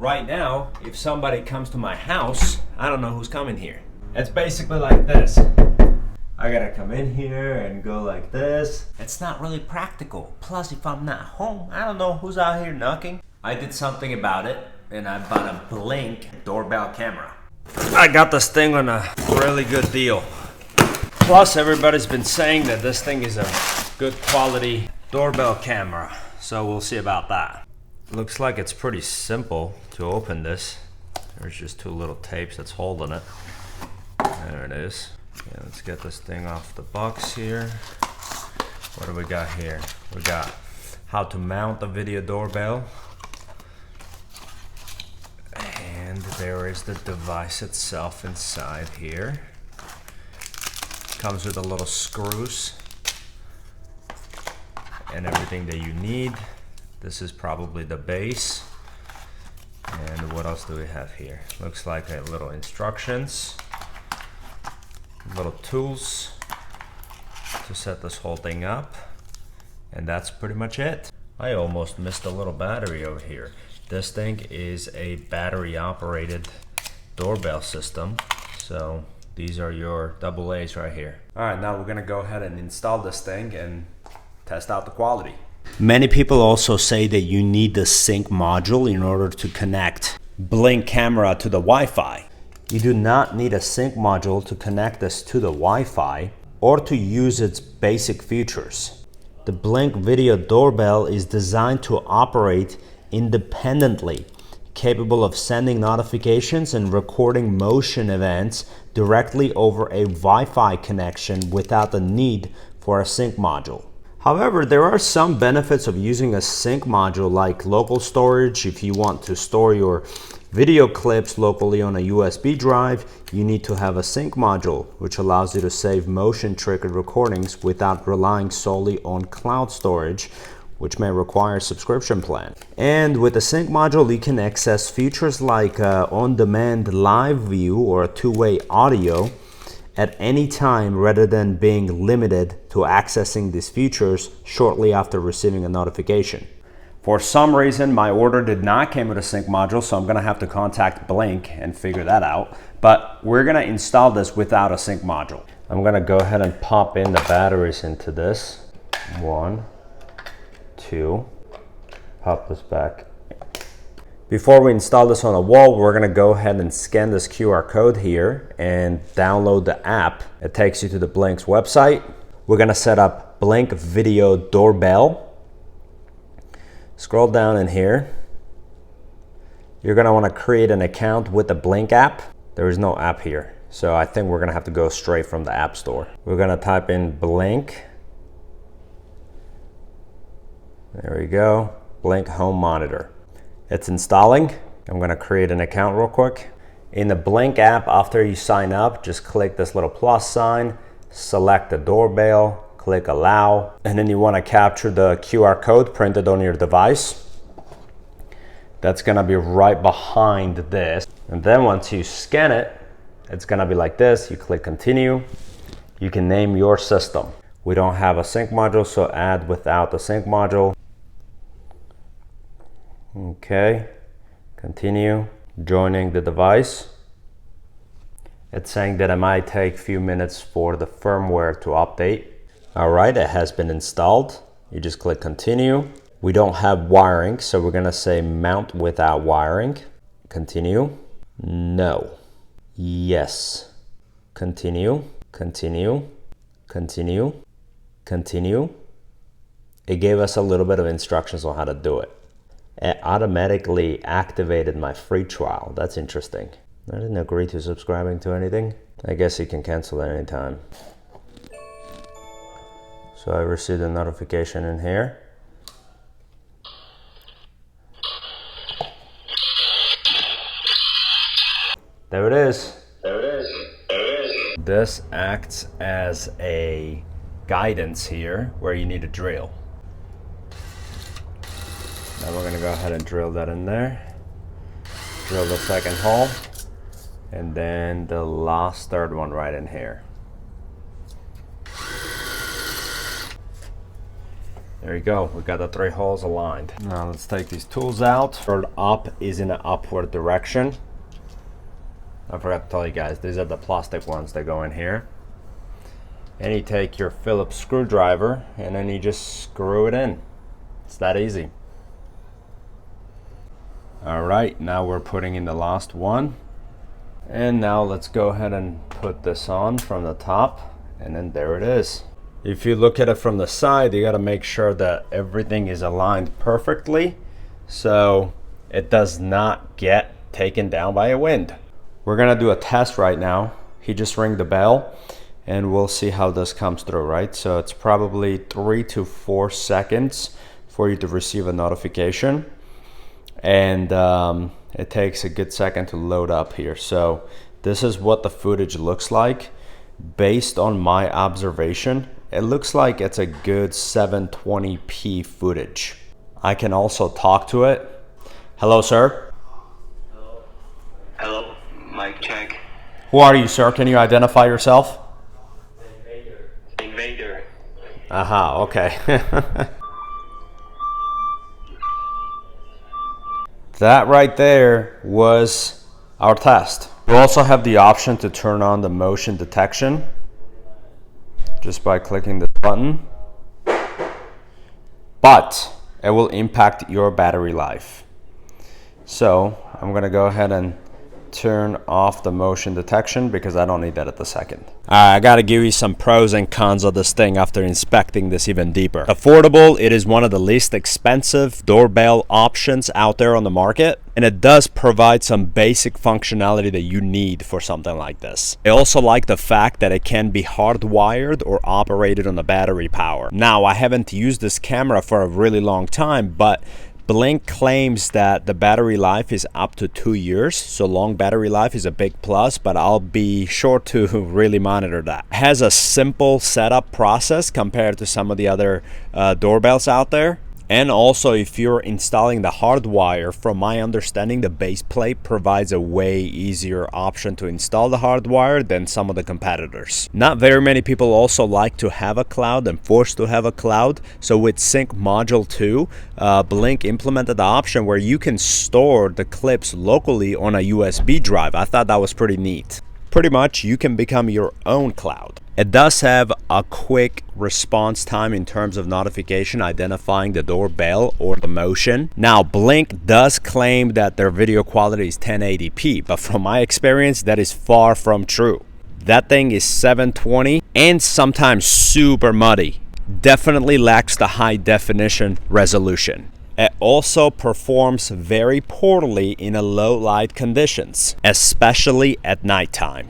right now, if somebody comes to my house, I don't know who's coming here. It's basically like this. I gotta come in here and go like this. It's not really practical. Plus, if I'm not home, I don't know who's out here knocking. I did something about it, and I bought a Blink doorbell camera. I got this thing on a really good deal. Plus, everybody's been saying that this thing is a good quality doorbell camera, so we'll see about that. Looks like it's pretty simple to open this. There's just two little tapes that's holding it. There it is. Okay, let's get this thing off the box here. What do we got here? We got how to mount a video doorbell. And there is the device itself inside here. Comes with a little screws and everything that you need. This is probably the base. And what else do we have here? Looks like a little instructions, little tools to set this whole thing up, and that's pretty much it. I almost missed a little battery over here. This thing is a battery operated doorbell system, so these are your AA's right here. All right, now we're gonna go ahead and install this thing and test out the quality. Many people also say that you need the sync module in order to connect Blink camera to the Wi-Fi. You do not need a sync module to connect this to the Wi-Fi or to use its basic features. The Blink video doorbell is designed to operate independently, capable of sending notifications and recording motion events directly over a Wi-Fi connection without the need for a sync module. However, there are some benefits of using a sync module, like local storage. If you want to store your video clips locally on a USB drive, you need to have a sync module, which allows you to save motion triggered recordings without relying solely on cloud storage, which may require a subscription plan. And with the sync module, you can access features like on-demand live view or two-way audio at any time, rather than being limited to accessing these features shortly after receiving a notification. For some reason, my order did not come with a sync module, so I'm gonna have to contact Blink and figure that out. But we're gonna install this without a sync module. I'm gonna go ahead and pop in the batteries into this. 1, 2, pop this back. Before we install this on a wall, we're gonna go ahead and scan this QR code here and download the app. It takes you to the Blink's website. We're gonna set up Blink Video Doorbell. Scroll down in here. You're gonna wanna create an account with the Blink app. There is no app here, so I think we're gonna have to go straight from the App Store. We're gonna type in Blink. There we go, Blink Home Monitor. It's installing. I'm gonna create an account real quick. In the Blink app, after you sign up, just click this little plus sign, select the doorbell, click allow, and then you wanna capture the QR code printed on your device. That's gonna be right behind this. And then once you scan it, it's gonna be like this. You click continue. You can name your system. We don't have a sync module, so add without the sync module. Okay, continue, joining the device. It's saying that it might take a few minutes for the firmware to update. All right, it has been installed. You just click continue. We don't have wiring, so we're gonna say mount without wiring. Continue, no, yes, continue, continue, continue, continue. It gave us a little bit of instructions on how to do it. It automatically activated my free trial. That's interesting. I didn't agree to subscribing to anything. I guess you can cancel at any time. So I received a notification in here. There it is. There it is. There it is. This acts as a guidance here where you need a drill. Now we're gonna go ahead and drill that in there. Drill the second hole, and then the last third one right in here. There you go, we got the 3 holes aligned. Now let's take these tools out. Third up is in an upward direction. I forgot to tell you guys, these are the plastic ones that go in here. And you take your Phillips screwdriver and then you just screw it in. It's that easy. All right, now we're putting in the last one. And now let's go ahead and put this on from the top, and then there it is. If you look at it from the side, you gotta make sure that everything is aligned perfectly so it does not get taken down by a wind. We're gonna do a test right now. He just rang the bell and we'll see how this comes through, right? So it's probably 3 to 4 seconds for you to receive a notification. And it takes a good second to load up here. So this is what the footage looks like. Based on my observation, it looks like it's a good 720p footage. I can also talk to it. Hello, sir. Hello, mic check. Who are you, sir? Can you identify yourself? Invader. Aha, okay. That right there was our test. You also have the option to turn on the motion detection just by clicking the button, but it will impact your battery life. So I'm gonna go ahead and turn off the motion detection because I don't need that at the second. I gotta give you some pros and cons of this thing after inspecting this even deeper. Affordable, it is one of the least expensive doorbell options out there on the market, and it does provide some basic functionality that you need for something like this. I also like the fact that it can be hardwired or operated on the battery power. Now, I haven't used this camera for a really long time, but Blink claims that the battery life is up to 2 years, so long battery life is a big plus, but I'll be sure to really monitor that. It has a simple setup process compared to some of the other doorbells out there. And also, if you're installing the hardwire, from my understanding, the base plate provides a way easier option to install the hardwire than some of the competitors. Not very many people also like to have a cloud and forced to have a cloud. So with Sync Module 2, Blink implemented the option where you can store the clips locally on a USB drive. I thought that was pretty neat. Pretty much, you can become your own cloud. It does have a quick response time in terms of notification identifying the doorbell or the motion. Now, Blink does claim that their video quality is 1080p, but from my experience, that is far from true. That thing is 720 and sometimes super muddy. Definitely lacks the high definition resolution. It also performs very poorly in low light conditions, especially at nighttime.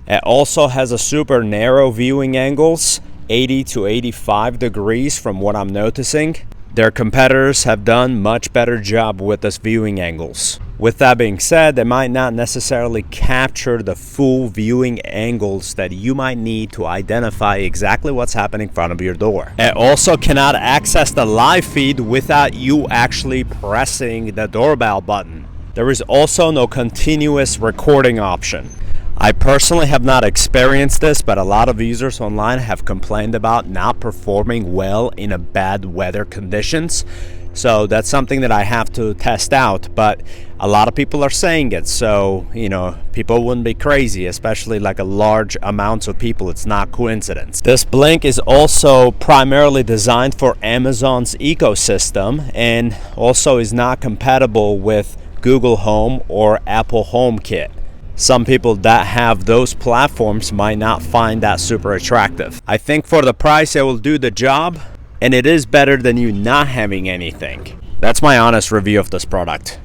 It also has a super narrow viewing angles, 80 to 85 degrees from what I'm noticing. Their competitors have done much better job with this viewing angles. With that being said, they might not necessarily capture the full viewing angles that you might need to identify exactly what's happening in front of your door. It also cannot access the live feed without you actually pressing the doorbell button. There is also no continuous recording option. I personally have not experienced this, but a lot of users online have complained about not performing well in a bad weather conditions. So that's something that I have to test out, but a lot of people are saying it, so people wouldn't be crazy, especially like a large amounts of people. It's not coincidence. This Blink is also primarily designed for Amazon's ecosystem and also is not compatible with Google Home or Apple HomeKit. Some people that have those platforms might not find that super attractive. I think for the price, it will do the job, and it is better than you not having anything. That's my honest review of this product.